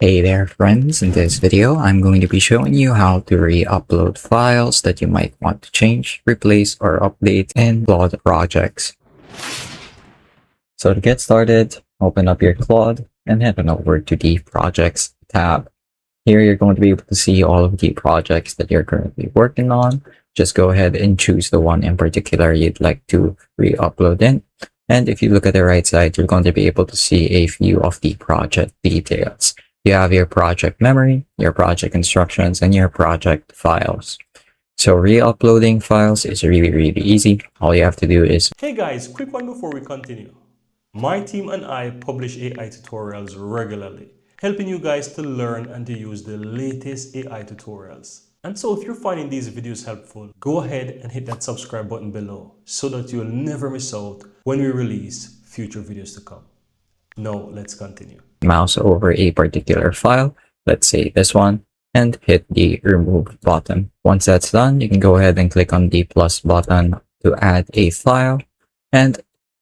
Hey there friends, in this video I'm going to be showing you how to re-upload files that you might want to change, replace, or update in Claude Projects. So to get started, open up your Claude and head on over to the Projects tab. Here you're going to be able to see all of the projects that you're currently working on. Just go ahead and choose the one in particular you'd like to re-upload in. And if you look at the right side, you're going to be able to see a few of the project details. You have your project memory, your project instructions, and your project files. So re-uploading files is really easy. All you have to do is... Hey guys, quick one before we continue. My team and I publish AI tutorials regularly, helping you guys to learn and to use the latest AI tutorials. And so if you're finding these videos helpful, go ahead and hit that subscribe button below so that you'll never miss out when we release future videos to come. Now let's continue. Mouse over a particular file, let's say this one, and hit the remove button. Once that's done, you can go ahead and click on the plus button to add a file, and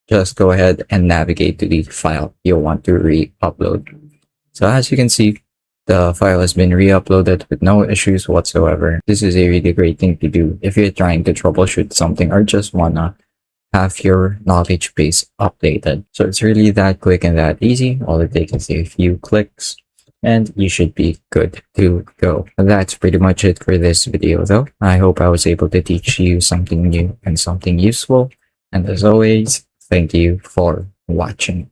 just go ahead and navigate to the file you want to re-upload. So as you can see, the file has been re-uploaded with no issues whatsoever. This is a really great thing to do if you're trying to troubleshoot something or just wanna have your knowledge base updated. So it's really that quick and that easy. All it takes is a few clicks and you should be good to go. And that's pretty much it for this video though. I hope I was able to teach you something new and something useful. And as always, thank you for watching.